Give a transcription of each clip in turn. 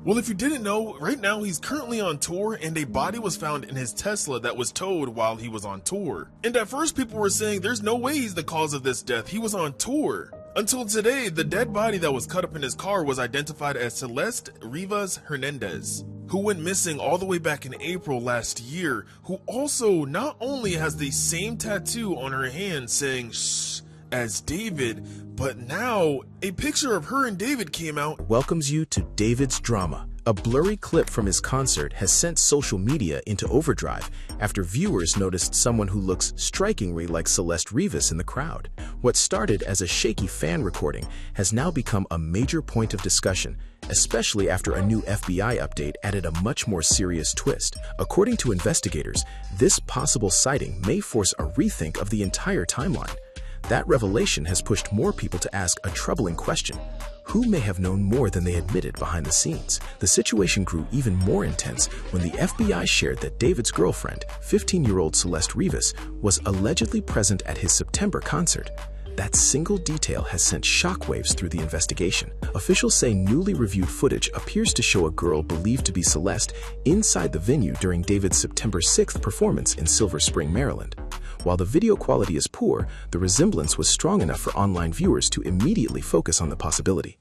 Well, if you didn't know, right now he's currently on tour and a body was found in his Tesla that was towed while he was on tour. And at first people were saying there's no way he's the cause of this death, he was on tour. Until today, the dead body that was cut up in his car was identified as Celeste Rivas Hernandez, who went missing all the way back in April last year, who also not only has the same tattoo on her hand saying "shh" as David, but now a picture of her and David came out. Welcomes you to David's drama. A blurry clip from his concert has sent social media into overdrive after viewers noticed someone who looks strikingly like Celeste Rivas in the crowd. What started as a shaky fan recording has now become a major point of discussion, especially after a new FBI update added a much more serious twist. According to investigators, this possible sighting may force a rethink of the entire timeline. That revelation has pushed more people to ask a troubling question. Who may have known more than they admitted behind the scenes? The situation grew even more intense when the FBI shared that David's girlfriend, 15-year-old Celeste Rivas, was allegedly present at his September concert. That single detail has sent shockwaves through the investigation. Officials say newly reviewed footage appears to show a girl believed to be Celeste inside the venue during David's September 6th performance in Silver Spring, Maryland. While the video quality is poor, the resemblance was strong enough for online viewers to immediately focus on the possibility.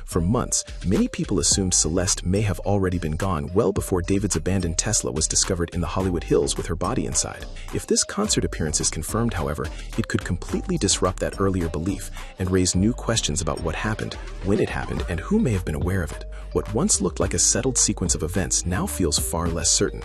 For months, many people assumed Celeste may have already been gone well before David's abandoned Tesla was discovered in the Hollywood Hills with her body inside. If this concert appearance is confirmed, however, it could completely disrupt that earlier belief and raise new questions about what happened, when it happened, and who may have been aware of it. What once looked like a settled sequence of events now feels far less certain.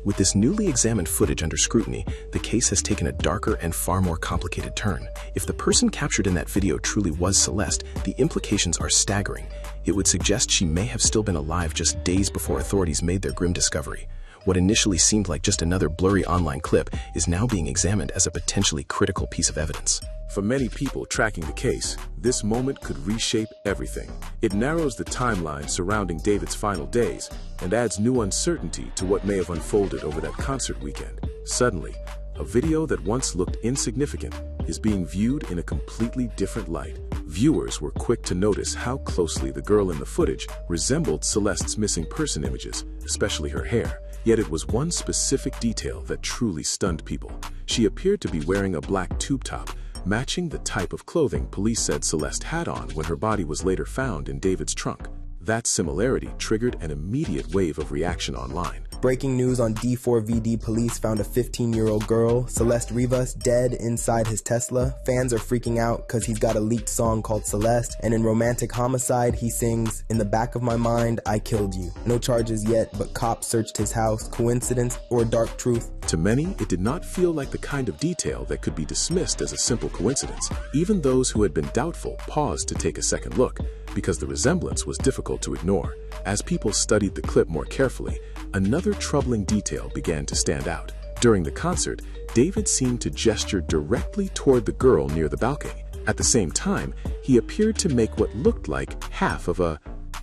With this newly examined footage under scrutiny, the case has taken a darker and far more complicated turn. If the person captured in that video truly was Celeste, the implications are staggering. It would suggest she may have still been alive just days before authorities made their grim discovery. What initially seemed like just another blurry online clip is now being examined as a potentially critical piece of evidence. For many people tracking the case, this moment could reshape everything. It narrows the timeline surrounding David's final days and adds new uncertainty to what may have unfolded over that concert weekend. Suddenly, a video that once looked insignificant is being viewed in a completely different light. Viewers were quick to notice how closely the girl in the footage resembled Celeste's missing person images, especially her hair. Yet it was one specific detail that truly stunned people. She appeared to be wearing a black tube top, matching the type of clothing police said Celeste had on when her body was later found in David's trunk. That similarity triggered an immediate wave of reaction online. Breaking news on D4vd, police found a 15-year-old girl, Celeste Rivas, dead inside his Tesla. Fans are freaking out because he's got a leaked song called Celeste, and in Romantic Homicide, he sings, "In the back of my mind, I killed you." No charges yet, but cops searched his house. Coincidence or dark truth? To many, it did not feel like the kind of detail that could be dismissed as a simple coincidence. Even those who had been doubtful paused to take a second look, because the resemblance was difficult to ignore. As people studied the clip more carefully, another troubling detail began to stand out. During the concert, David seemed to gesture directly toward the girl near the balcony. At the same time, he appeared to make what looked like half of a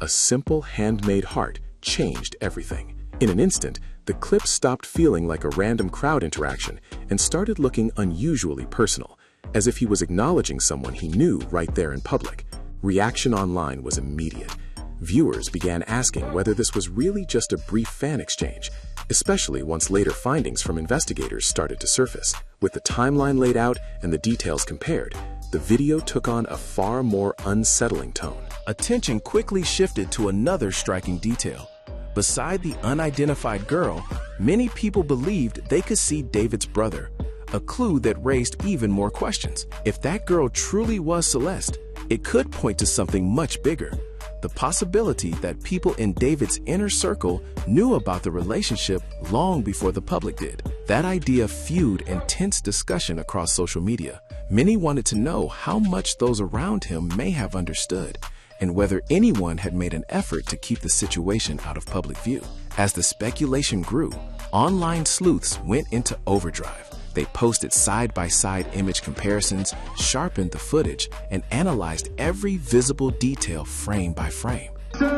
simple handmade heart changed everything. In an instant, the clip stopped feeling like a random crowd interaction and started looking unusually personal, as if he was acknowledging someone he knew right there in public. Reaction online was immediate. Viewers began asking whether this was really just a brief fan exchange, especially once later findings from investigators started to surface. With the timeline laid out and the details compared, the video took on a far more unsettling tone. Attention quickly shifted to another striking detail. Beside the unidentified girl, many people believed they could see David's brother, a clue that raised even more questions. If that girl truly was Celeste, it could point to something much bigger. The possibility that people in David's inner circle knew about the relationship long before the public did. That idea fueled intense discussion across social media. Many wanted to know how much those around him may have understood, and whether anyone had made an effort to keep the situation out of public view. As the speculation grew, online sleuths went into overdrive. They posted side-by-side image comparisons, sharpened the footage, and analyzed every visible detail frame by frame. Listen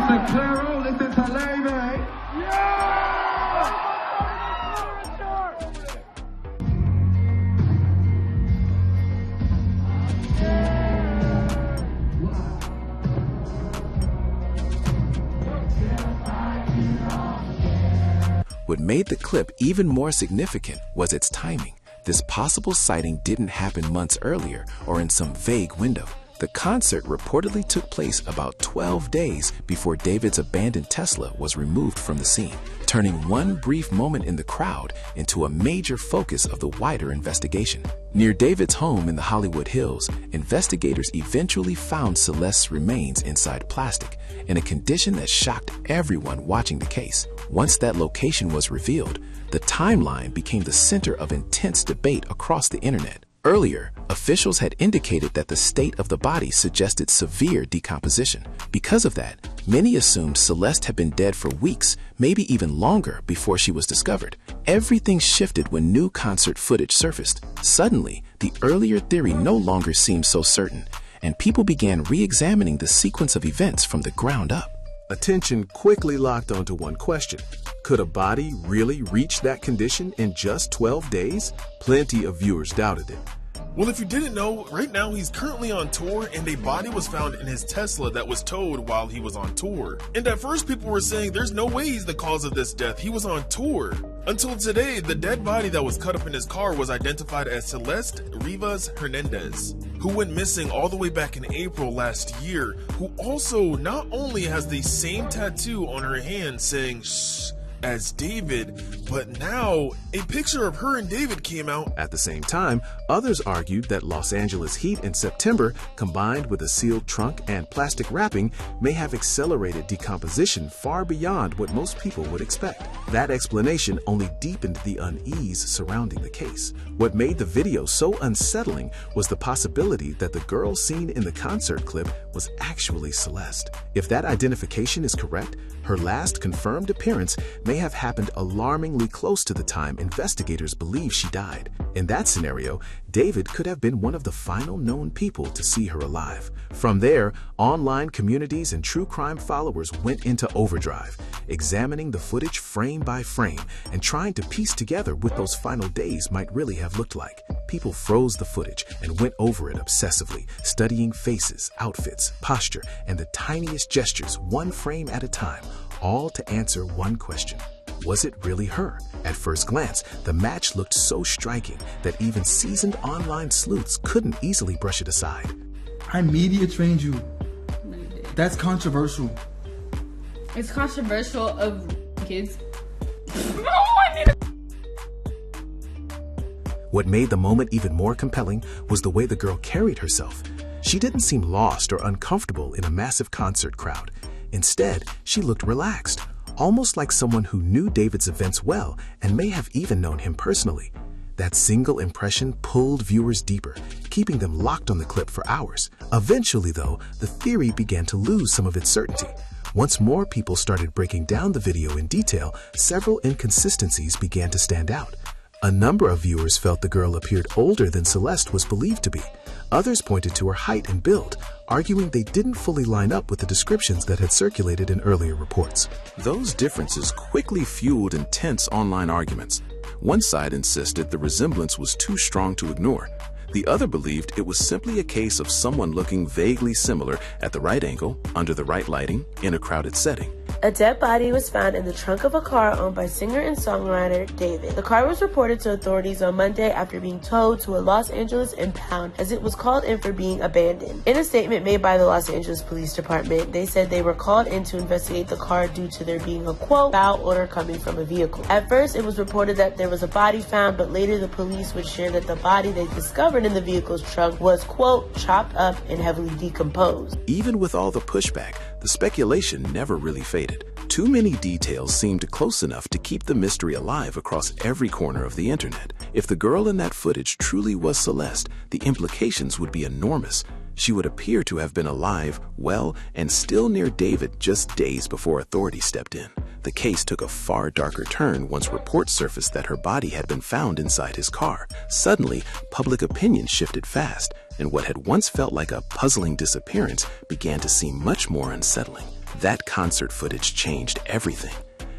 to Claro, listen What made the clip even more significant was its timing. This possible sighting didn't happen months earlier or in some vague window. The concert reportedly took place about 12 days before David's abandoned Tesla was removed from the scene, turning one brief moment in the crowd into a major focus of the wider investigation. Near David's home in the Hollywood Hills, investigators eventually found Celeste's remains inside plastic, in a condition that shocked everyone watching the case. Once that location was revealed, the timeline became the center of intense debate across the internet. Earlier, officials had indicated that the state of the body suggested severe decomposition. Because of that, many assumed Celeste had been dead for weeks, maybe even longer, before she was discovered. Everything shifted when new concert footage surfaced. Suddenly, the earlier theory no longer seemed so certain, and people began re-examining the sequence of events from the ground up. Attention quickly locked onto one question. Could a body really reach that condition in just 12 days? Plenty of viewers doubted it. Well, if you didn't know, right now he's currently on tour and a body was found in his Tesla that was towed while he was on tour. And at first people were saying there's no way he's the cause of this death, he was on tour. Until today, the dead body that was cut up in his car was identified as Celeste Rivas Hernandez, who went missing all the way back in April last year, who also not only has the same tattoo on her hand saying "shh" as David, but now a picture of her and David came out. At the same time, others argued that Los Angeles heat in September, combined with a sealed trunk and plastic wrapping, may have accelerated decomposition far beyond what most people would expect. That explanation only deepened the unease surrounding the case. What made the video so unsettling was the possibility that the girl seen in the concert clip was actually Celeste. If that identification is correct, her last confirmed appearance may have happened alarmingly close to the time investigators believe she died. In that scenario, David could have been one of the final known people to see her alive. From there, online communities and true crime followers went into overdrive, examining the footage frame by frame and trying to piece together what those final days might really have looked like. People froze the footage and went over it obsessively, studying faces, outfits, posture, and the tiniest gestures one frame at a time, all to answer one question. Was it really her? At first glance, the match looked so striking that even seasoned online sleuths couldn't easily brush it aside. I media trained you. That's controversial. It's controversial of kids. What made the moment even more compelling was the way the girl carried herself. She didn't seem lost or uncomfortable in a massive concert crowd. Instead, she looked relaxed, almost like someone who knew David's events well and may have even known him personally. That single impression pulled viewers deeper, keeping them locked on the clip for hours. Eventually, though, the theory began to lose some of its certainty. Once more people started breaking down the video in detail, several inconsistencies began to stand out. A number of viewers felt the girl appeared older than Celeste was believed to be. Others pointed to her height and build, arguing they didn't fully line up with the descriptions that had circulated in earlier reports. Those differences quickly fueled intense online arguments. One side insisted the resemblance was too strong to ignore. The other believed it was simply a case of someone looking vaguely similar at the right angle, under the right lighting, in a crowded setting. A dead body was found in the trunk of a car owned by singer and songwriter David. The car was reported to authorities on Monday after being towed to a Los Angeles impound, as it was called in for being abandoned. In a statement made by the Los Angeles Police Department, they said they were called in to investigate the car due to there being a, quote, foul odor coming from a vehicle. At first, it was reported that there was a body found, but later the police would share that the body they discovered in the vehicle's trunk was, quote, chopped up and heavily decomposed. Even with all the pushback, the speculation never really faded. Too many details seemed close enough to keep the mystery alive across every corner of the internet. If the girl in that footage truly was Celeste, the implications would be enormous. She would appear to have been alive, well, and still near David just days before authorities stepped in. The case took a far darker turn once reports surfaced that her body had been found inside his car. Suddenly, public opinion shifted fast, and what had once felt like a puzzling disappearance began to seem much more unsettling. That concert footage changed everything.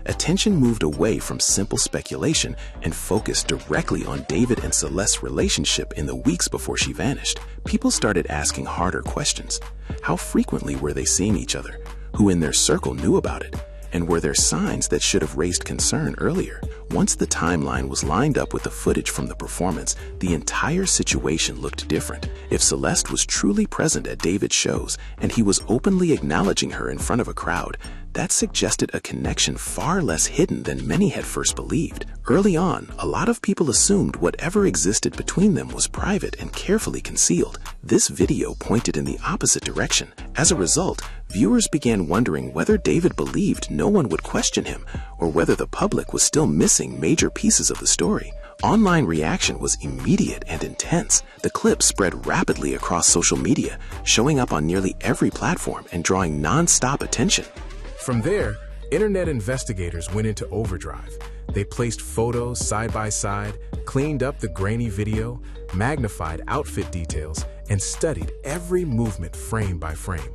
Attention moved away from simple speculation and focused directly on David and Celeste's relationship in the weeks before she vanished. People started asking harder questions. How frequently were they seeing each other? Who in their circle knew about it? And were there signs that should have raised concern earlier? Once the timeline was lined up with the footage from the performance, the entire situation looked different. If Celeste was truly present at David's shows and he was openly acknowledging her in front of a crowd, that suggested a connection far less hidden than many had first believed. Early on, a lot of people assumed whatever existed between them was private and carefully concealed. This video pointed in the opposite direction. As a result, viewers began wondering whether David believed no one would question him, or whether the public was still missing major pieces of the story. Online reaction was immediate and intense. The clip spread rapidly across social media, showing up on nearly every platform and drawing non-stop attention. From there, internet investigators went into overdrive. They placed photos side by side, cleaned up the grainy video, magnified outfit details, and studied every movement frame by frame.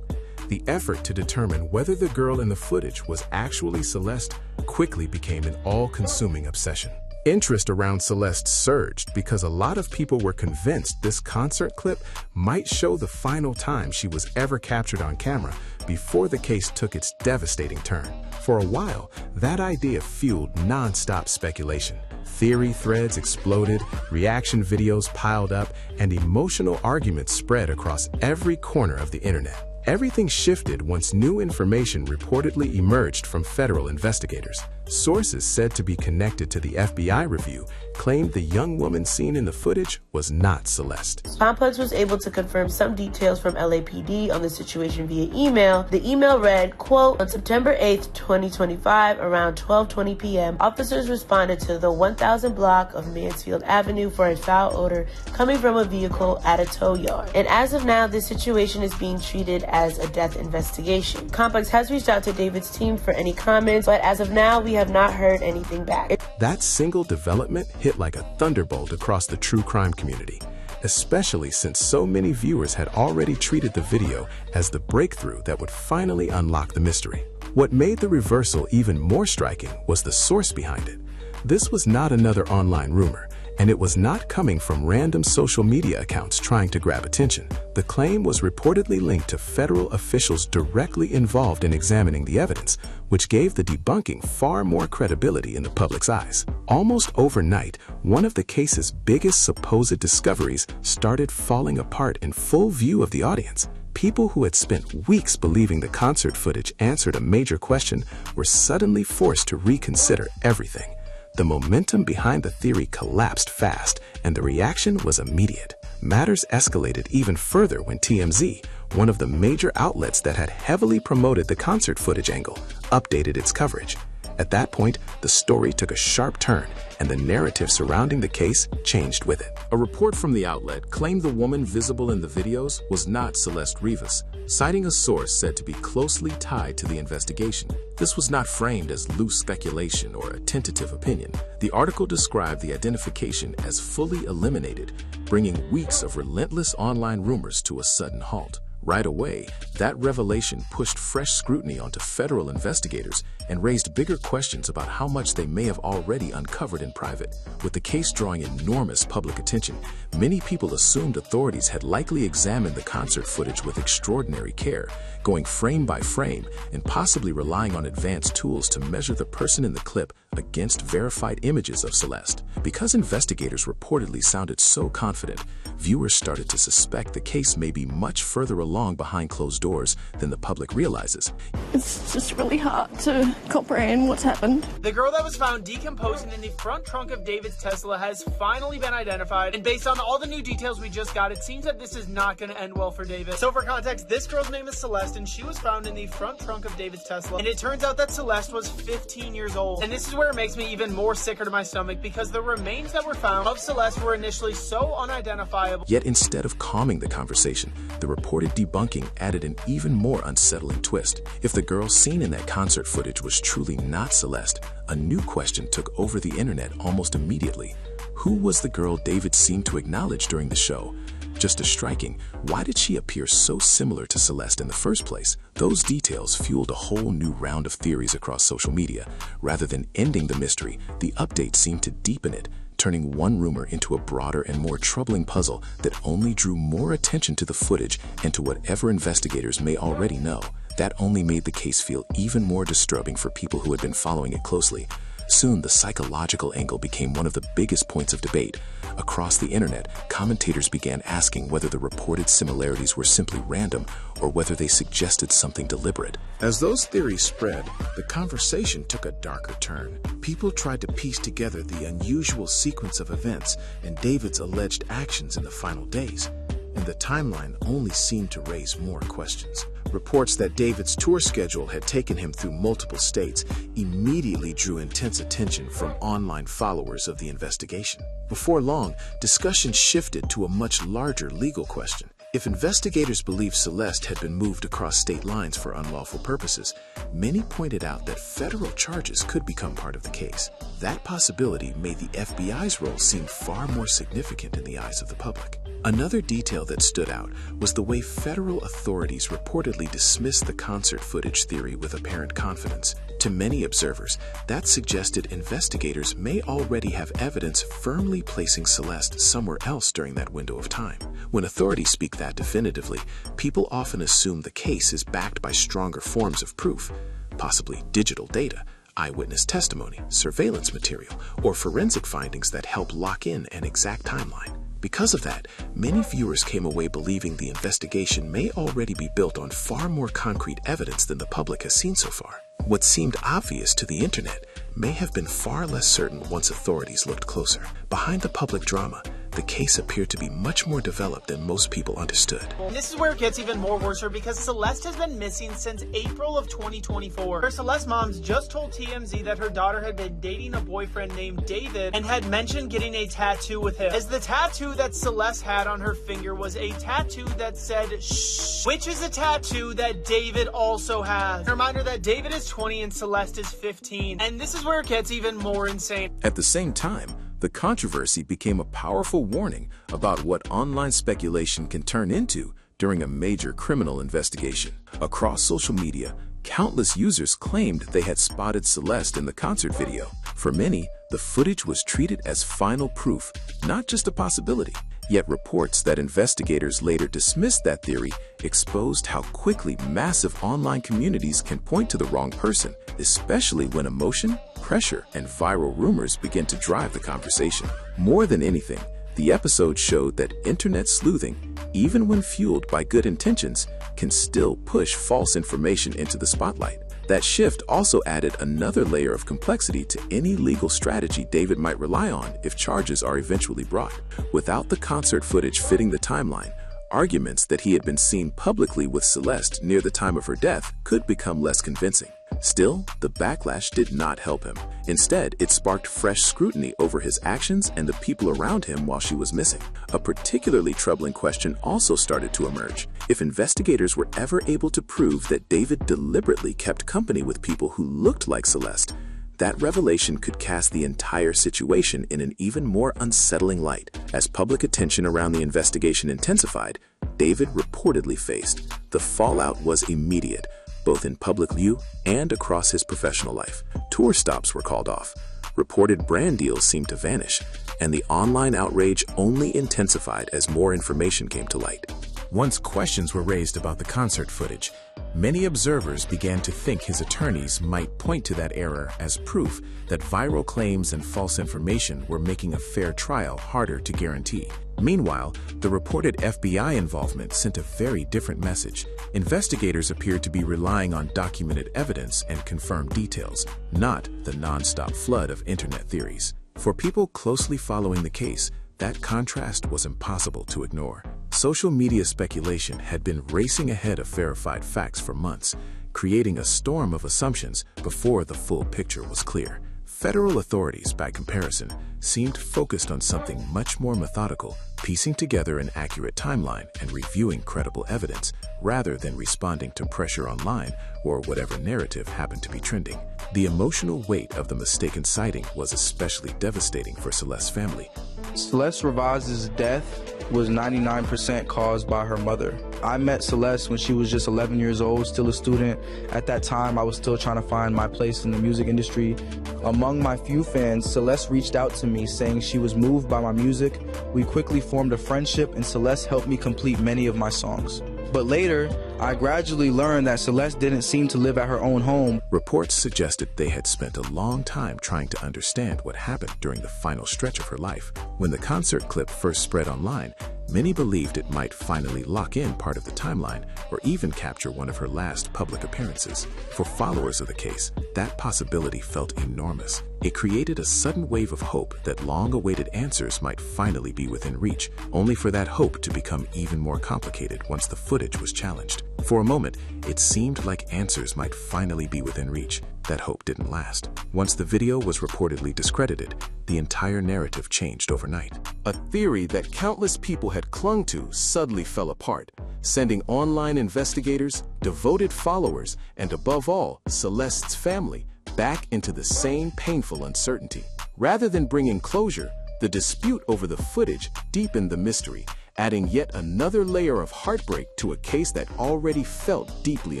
The effort to determine whether the girl in the footage was actually Celeste quickly became an all-consuming obsession. Interest around Celeste surged because a lot of people were convinced this concert clip might show the final time she was ever captured on camera before the case took its devastating turn. For a while, that idea fueled non-stop speculation. Theory threads exploded, reaction videos piled up, and emotional arguments spread across every corner of the internet. Everything shifted once new information reportedly emerged from federal investigators. Sources said to be connected to the FBI review claimed the young woman seen in the footage was not Celeste. Complex was able to confirm some details from LAPD on the situation via email. The email read, quote, "On September 8th, 2025, around 12:20 p.m., officers responded to the 1000 block of Mansfield Avenue for a foul odor coming from a vehicle at a tow yard. And as of now, this situation is being treated as a death investigation. Complex has reached out to David's team for any comments, but as of now, we have not heard anything back." That single development hit like a thunderbolt across the true crime community, especially since so many viewers had already treated the video as the breakthrough that would finally unlock the mystery. What made the reversal even more striking was the source behind it. This was not another online rumor, and it was not coming from random social media accounts trying to grab attention. The claim was reportedly linked to federal officials directly involved in examining the evidence, which gave the debunking far more credibility in the public's eyes. Almost overnight, one of the case's biggest supposed discoveries started falling apart in full view of the audience. People who had spent weeks believing the concert footage answered a major question were suddenly forced to reconsider everything. The momentum behind the theory collapsed fast, and the reaction was immediate. Matters escalated even further when TMZ, one of the major outlets that had heavily promoted the concert footage angle, updated its coverage. At that point, the story took a sharp turn, and the narrative surrounding the case changed with it. A report from the outlet claimed the woman visible in the videos was not Celeste Rivas, citing a source said to be closely tied to the investigation. This was not framed as loose speculation or a tentative opinion. The article described the identification as fully eliminated, bringing weeks of relentless online rumors to a sudden halt. Right away, that revelation pushed fresh scrutiny onto federal investigators and raised bigger questions about how much they may have already uncovered in private. With the case drawing enormous public attention, many people assumed authorities had likely examined the concert footage with extraordinary care, going frame by frame and possibly relying on advanced tools to measure the person in the clip against verified images of Celeste. Because investigators reportedly sounded so confident, viewers started to suspect the case may be much further along behind closed doors than the public realizes. It's just really hard to comprehend what's happened. The girl that was found decomposing in the front trunk of David's Tesla has finally been identified, and based on all the new details we just got, it seems that this is not going to end well for David. So for context, this girl's name is Celeste, and she was found in the front trunk of David's Tesla, and it turns out that Celeste was 15 years old. And this is where it makes me even more sicker to my stomach, because the remains that were found of Celeste were initially so unidentifiable. Yet instead of calming the conversation, the reported debunking added an even more unsettling twist. If the girl seen in that concert footage was truly not Celeste, a new question took over the internet almost immediately. Who was the girl David seemed to acknowledge during the show? Just as striking, why did she appear so similar to Celeste in the first place? Those details fueled a whole new round of theories across social media. Rather than ending the mystery, the update seemed to deepen it, turning one rumor into a broader and more troubling puzzle that only drew more attention to the footage and to whatever investigators may already know. That only made the case feel even more disturbing for people who had been following it closely. Soon, the psychological angle became one of the biggest points of debate. Across the internet, commentators began asking whether the reported similarities were simply random or whether they suggested something deliberate. As those theories spread, the conversation took a darker turn. People tried to piece together the unusual sequence of events and David's alleged actions in the final days, and the timeline only seemed to raise more questions. Reports that David's tour schedule had taken him through multiple states immediately drew intense attention from online followers of the investigation. Before long, discussion shifted to a much larger legal question. If investigators believed Celeste had been moved across state lines for unlawful purposes, many pointed out that federal charges could become part of the case. That possibility made the FBI's role seem far more significant in the eyes of the public. Another detail that stood out was the way federal authorities reportedly dismissed the concert footage theory with apparent confidence. To many observers, that suggested investigators may already have evidence firmly placing Celeste somewhere else during that window of time. When authorities speak that definitively, people often assume the case is backed by stronger forms of proof, possibly digital data, eyewitness testimony, surveillance material, or forensic findings that help lock in an exact timeline. Because of that, many viewers came away believing the investigation may already be built on far more concrete evidence than the public has seen so far. What seemed obvious to the internet may have been far less certain once authorities looked closer. Behind the public drama, the case appeared to be much more developed than most people understood. This is where it gets even more worse because Celeste has been missing since April of 2024. Her Celeste moms just told TMZ that her daughter had been dating a boyfriend named David and had mentioned getting a tattoo with him, as the tattoo that Celeste had on her finger was a tattoo that said "shh," which is a tattoo that David also has. A reminder that David is 20 and Celeste is 15, and this is where it gets even more insane. At the same time, the controversy became a powerful warning about what online speculation can turn into during a major criminal investigation. Across social media, countless users claimed they had spotted Celeste in the concert video. For many, the footage was treated as final proof, not just a possibility. Yet reports that investigators later dismissed that theory exposed how quickly massive online communities can point to the wrong person, especially when emotion, pressure, and viral rumors begin to drive the conversation. More than anything, the episode showed that internet sleuthing, even when fueled by good intentions, can still push false information into the spotlight. That shift also added another layer of complexity to any legal strategy David might rely on if charges are eventually brought. Without the concert footage fitting the timeline, arguments that he had been seen publicly with Celeste near the time of her death could become less convincing. Still, the backlash did not help him. Instead, it sparked fresh scrutiny over his actions and the people around him while she was missing. A particularly troubling question also started to emerge. If investigators were ever able to prove that David deliberately kept company with people who looked like Celeste, that revelation could cast the entire situation in an even more unsettling light. As public attention around the investigation intensified, David reportedly faced. The fallout was immediate, both in public view and across his professional life. Tour stops were called off, reported brand deals seemed to vanish, and the online outrage only intensified as more information came to light. Once questions were raised about the concert footage, many observers began to think his attorneys might point to that error as proof that viral claims and false information were making a fair trial harder to guarantee. Meanwhile, the reported FBI involvement sent a very different message. Investigators appeared to be relying on documented evidence and confirmed details, not the nonstop flood of internet theories. For people closely following the case, that contrast was impossible to ignore. Social media speculation had been racing ahead of verified facts for months, creating a storm of assumptions before the full picture was clear. Federal authorities, by comparison, seemed focused on something much more methodical, piecing together an accurate timeline and reviewing credible evidence, rather than responding to pressure online or whatever narrative happened to be trending. The emotional weight of the mistaken sighting was especially devastating for Celeste's family. Celeste Rivaz's death was 99% caused by her mother. I met Celeste when she was just 11 years old, still a student. At that time, I was still trying to find my place in the music industry. Among my few fans, Celeste reached out to me saying she was moved by my music. We quickly formed a friendship and Celeste helped me complete many of my songs. But later, I gradually learned that Celeste didn't seem to live at her own home. Reports suggested they had spent a long time trying to understand what happened during the final stretch of her life. When the concert clip first spread online, many believed it might finally lock in part of the timeline or even capture one of her last public appearances. For followers of the case, that possibility felt enormous. It created a sudden wave of hope that long-awaited answers might finally be within reach, only for that hope to become even more complicated once the footage was challenged. For a moment, it seemed like answers might finally be within reach. That hope didn't last. Once the video was reportedly discredited, the entire narrative changed overnight. A theory that countless people had clung to suddenly fell apart, sending online investigators, devoted followers, and above all, Celeste's family back into the same painful uncertainty. Rather than bringing closure, the dispute over the footage deepened the mystery, adding yet another layer of heartbreak to a case that already felt deeply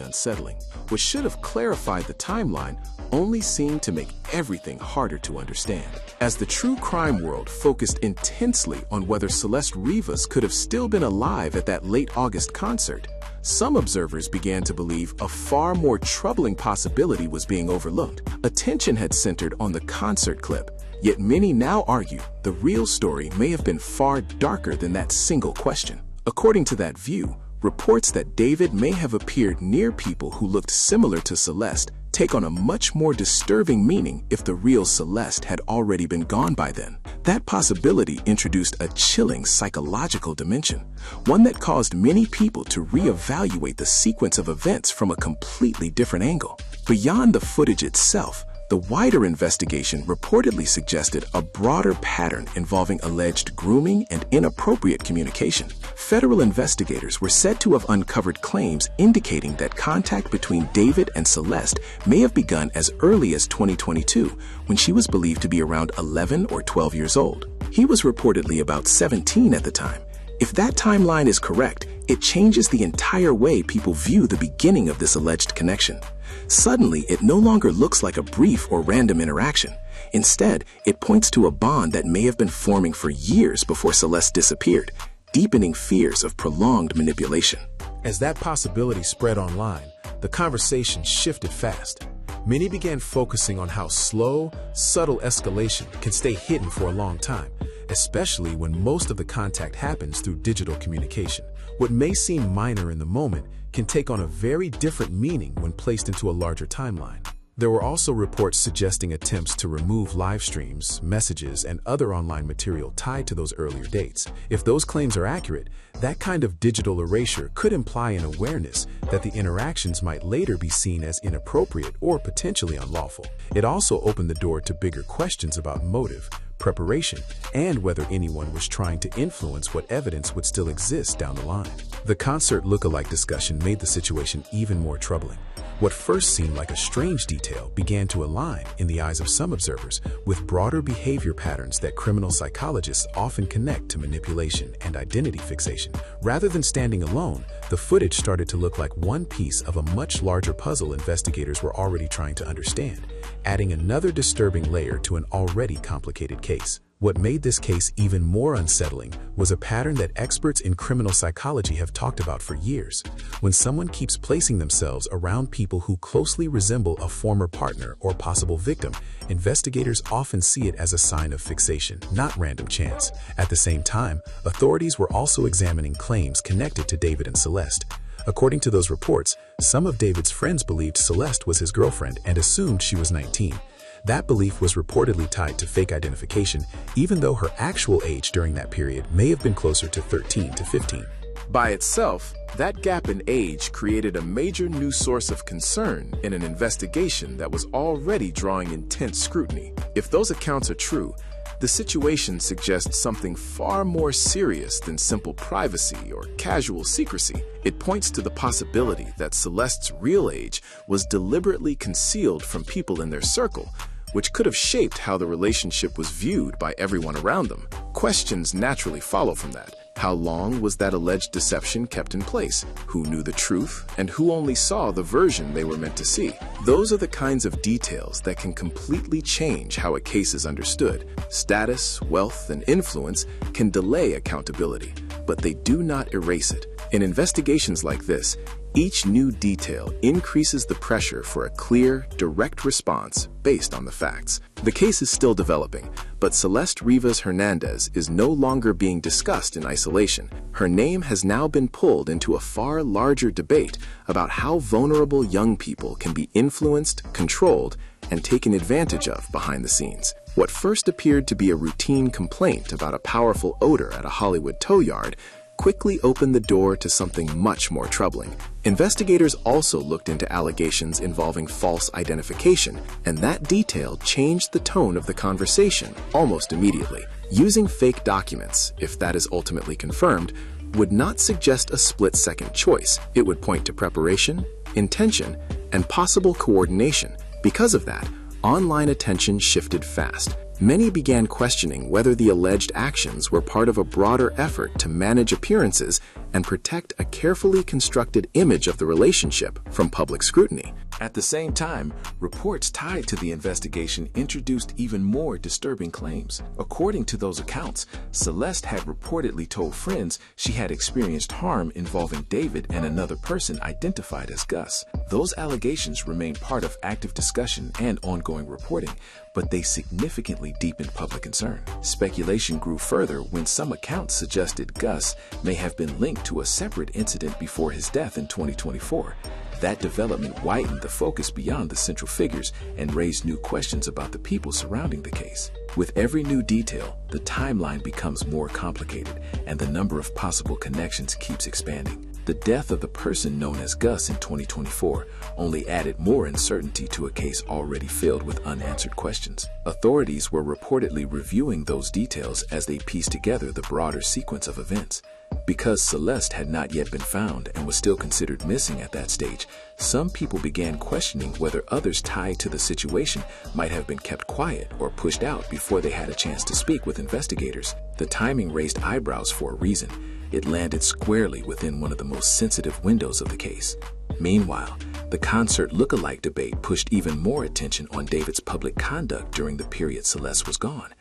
unsettling. What should have clarified the timeline only seemed to make everything harder to understand. As the true crime world focused intensely on whether Celeste Rivas could have still been alive at that late August concert, some observers began to believe a far more troubling possibility was being overlooked. Attention had centered on the concert clip, yet many now argue the real story may have been far darker than that single question. According to that view, reports that David may have appeared near people who looked similar to Celeste take on a much more disturbing meaning if the real Celeste had already been gone by then. That possibility introduced a chilling psychological dimension, one that caused many people to reevaluate the sequence of events from a completely different angle. Beyond the footage itself, the wider investigation reportedly suggested a broader pattern involving alleged grooming and inappropriate communication. Federal investigators were said to have uncovered claims indicating that contact between David and Celeste may have begun as early as 2022, when she was believed to be around 11 or 12 years old. He was reportedly about 17 at the time. If that timeline is correct, it changes the entire way people view the beginning of this alleged connection. Suddenly, it no longer looks like a brief or random interaction. Instead, it points to a bond that may have been forming for years before Celeste disappeared, deepening fears of prolonged manipulation. As that possibility spread online, the conversation shifted fast. Many began focusing on how slow, subtle escalation can stay hidden for a long time, especially when most of the contact happens through digital communication. What may seem minor in the moment can take on a very different meaning when placed into a larger timeline. There were also reports suggesting attempts to remove live streams, messages, and other online material tied to those earlier dates. If those claims are accurate, that kind of digital erasure could imply an awareness that the interactions might later be seen as inappropriate or potentially unlawful. It also opened the door to bigger questions about motive, preparation, and whether anyone was trying to influence what evidence would still exist down the line. The concert lookalike discussion made the situation even more troubling. What first seemed like a strange detail began to align, in the eyes of some observers, with broader behavior patterns that criminal psychologists often connect to manipulation and identity fixation. Rather than standing alone, the footage started to look like one piece of a much larger puzzle investigators were already trying to understand, adding another disturbing layer to an already complicated case. What made this case even more unsettling was a pattern that experts in criminal psychology have talked about for years. When someone keeps placing themselves around people who closely resemble a former partner or possible victim, investigators often see it as a sign of fixation, not random chance. At the same time, authorities were also examining claims connected to David and Celeste. According to those reports, some of David's friends believed Celeste was his girlfriend and assumed she was 19. That belief was reportedly tied to fake identification, even though her actual age during that period may have been closer to 13 to 15. By itself, that gap in age created a major new source of concern in an investigation that was already drawing intense scrutiny. If those accounts are true, the situation suggests something far more serious than simple privacy or casual secrecy. It points to the possibility that Celeste's real age was deliberately concealed from people in their circle, which could have shaped how the relationship was viewed by everyone around them. Questions naturally follow from that. How long was that alleged deception kept in place? Who knew the truth, and who only saw the version they were meant to see? Those are the kinds of details that can completely change how a case is understood. Status, wealth, and influence can delay accountability, but they do not erase it. In investigations like this, each new detail increases the pressure for a clear, direct response based on the facts. The case is still developing, but Celeste Rivas Hernandez is no longer being discussed in isolation. Her name has now been pulled into a far larger debate about how vulnerable young people can be influenced, controlled, and taken advantage of behind the scenes. What first appeared to be a routine complaint about a powerful odor at a Hollywood tow yard quickly opened the door to something much more troubling. Investigators also looked into allegations involving false identification, and that detail changed the tone of the conversation almost immediately. Using fake documents, if that is ultimately confirmed, would not suggest a split-second choice. It would point to preparation, intention, and possible coordination. Because of that, online attention shifted fast. Many began questioning whether the alleged actions were part of a broader effort to manage appearances and protect a carefully constructed image of the relationship from public scrutiny. At the same time, reports tied to the investigation introduced even more disturbing claims. According to those accounts, Celeste had reportedly told friends she had experienced harm involving David and another person identified as Gus. Those allegations remain part of active discussion and ongoing reporting, but they significantly deepened public concern. Speculation grew further when some accounts suggested Gus may have been linked to a separate incident before his death in 2024. That development widened the focus beyond the central figures and raised new questions about the people surrounding the case. With every new detail, the timeline becomes more complicated, and the number of possible connections keeps expanding. The death of the person known as Gus in 2024 only added more uncertainty to a case already filled with unanswered questions. Authorities were reportedly reviewing those details as they pieced together the broader sequence of events. Because Celeste had not yet been found and was still considered missing at that stage, some people began questioning whether others tied to the situation might have been kept quiet or pushed out before they had a chance to speak with investigators. The timing raised eyebrows for a reason. It landed squarely within one of the most sensitive windows of the case. Meanwhile, the concert look-alike debate pushed even more attention on David's public conduct during the period Celeste was gone.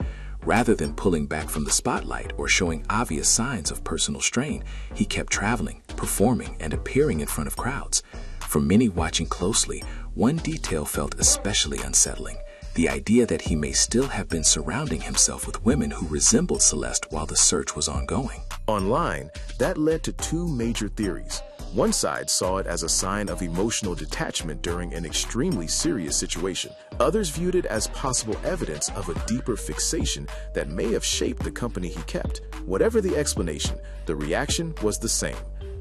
Rather than pulling back from the spotlight or showing obvious signs of personal strain, he kept traveling, performing, and appearing in front of crowds. For many watching closely, one detail felt especially unsettling: the idea that he may still have been surrounding himself with women who resembled Celeste while the search was ongoing. Online, that led to two major theories. One side saw it as a sign of emotional detachment during an extremely serious situation. Others viewed it as possible evidence of a deeper fixation that may have shaped the company he kept. Whatever the explanation, the reaction was the same.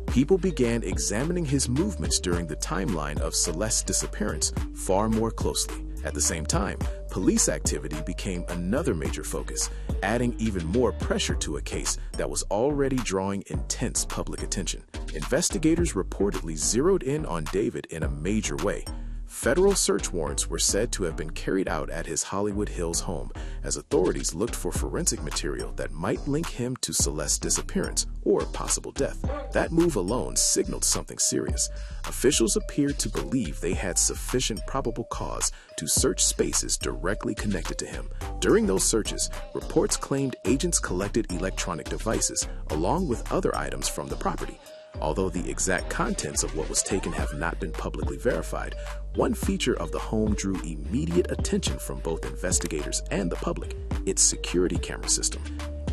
People began examining his movements during the timeline of Celeste's disappearance far more closely. At the same time, police activity became another major focus, adding even more pressure to a case that was already drawing intense public attention. Investigators reportedly zeroed in on David in a major way. Federal search warrants were said to have been carried out at his Hollywood Hills home as authorities looked for forensic material that might link him to Celeste's disappearance or possible death. That move alone signaled something serious. Officials appeared to believe they had sufficient probable cause to search spaces directly connected to him. During those searches, reports claimed agents collected electronic devices along with other items from the property. Although the exact contents of what was taken have not been publicly verified, one feature of the home drew immediate attention from both investigators and the public: its security camera system.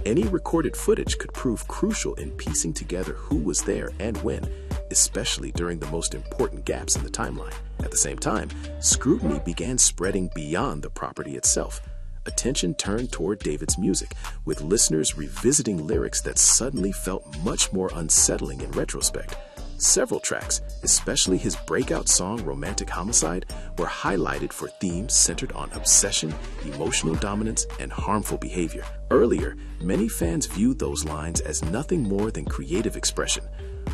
Any recorded footage could prove crucial in piecing together who was there and when, especially during the most important gaps in the timeline. At the same time, scrutiny began spreading beyond the property itself. Attention turned toward David's music, with listeners revisiting lyrics that suddenly felt much more unsettling in retrospect. Several tracks, especially his breakout song Romantic Homicide, were highlighted for themes centered on obsession, emotional dominance, and harmful behavior. Earlier, many fans viewed those lines as nothing more than creative expression.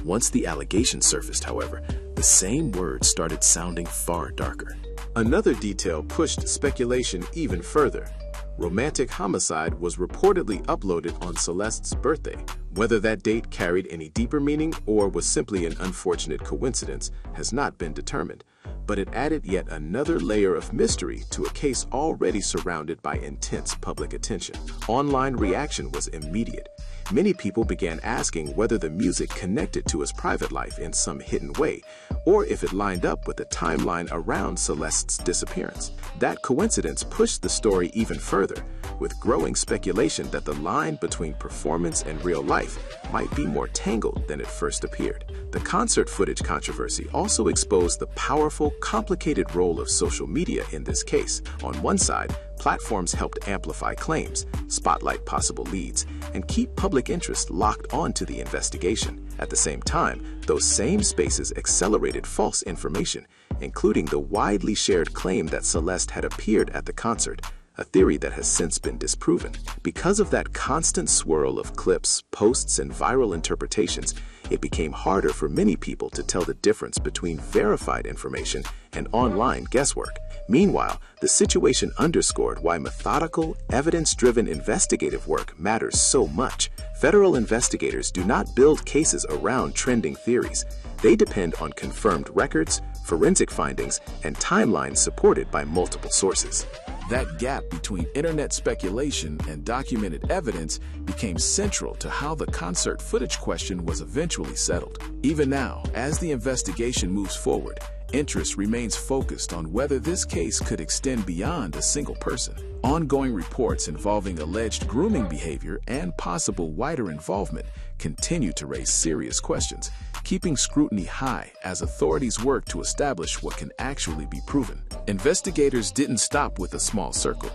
Once the allegation surfaced, however, the same words started sounding far darker. Another detail pushed speculation even further. Romantic Homicide was reportedly uploaded on Celeste's birthday. Whether that date carried any deeper meaning or was simply an unfortunate coincidence has not been determined. but it added yet another layer of mystery to a case already surrounded by intense public attention. Online reaction was immediate. Many people began asking whether the music connected to his private life in some hidden way, or if it lined up with the timeline around Celeste's disappearance. That coincidence pushed the story even further, with growing speculation that the line between performance and real life might be more tangled than it first appeared. The concert footage controversy also exposed the powerful, complicated role of social media in this case. On one side, platforms helped amplify claims, spotlight possible leads, and keep public interest locked onto the investigation. At the same time, those same spaces accelerated false information, including the widely shared claim that Celeste had appeared at the concert, a theory that has since been disproven. Because of that constant swirl of clips, posts, and viral interpretations, it became harder for many people to tell the difference between verified information and online guesswork. Meanwhile, the situation underscored why methodical, evidence-driven investigative work matters so much. Federal investigators do not build cases around trending theories. They depend on confirmed records, forensic findings, and timelines supported by multiple sources. That gap between internet speculation and documented evidence became central to how the concert footage question was eventually settled. Even now, as the investigation moves forward, interest remains focused on whether this case could extend beyond a single person. Ongoing reports involving alleged grooming behavior and possible wider involvement continue to raise serious questions, keeping scrutiny high as authorities work to establish what can actually be proven. Investigators didn't stop with a small circle.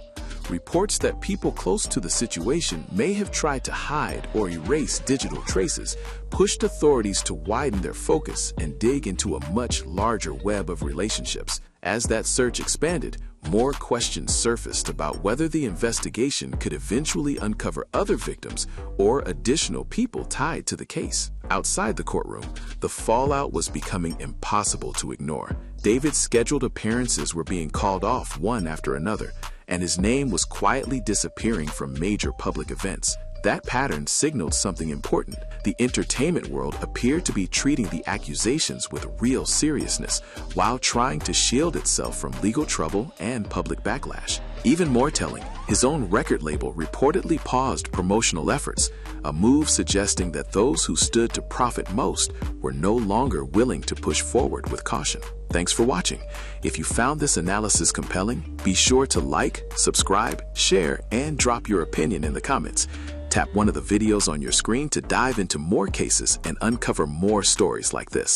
Reports that people close to the situation may have tried to hide or erase digital traces pushed authorities to widen their focus and dig into a much larger web of relationships. As that search expanded, more questions surfaced about whether the investigation could eventually uncover other victims or additional people tied to the case. Outside the courtroom, the fallout was becoming impossible to ignore. David's scheduled appearances were being called off one after another, and his name was quietly disappearing from major public events. That pattern signaled something important. The entertainment world appeared to be treating the accusations with real seriousness while trying to shield itself from legal trouble and public backlash. Even more telling, his own record label reportedly paused promotional efforts, a move suggesting that those who stood to profit most were no longer willing to push forward with caution. Thanks for watching. If you found this analysis compelling, be sure to like, subscribe, share, and drop your opinion in the comments. Tap one of the videos on your screen to dive into more cases and uncover more stories like this.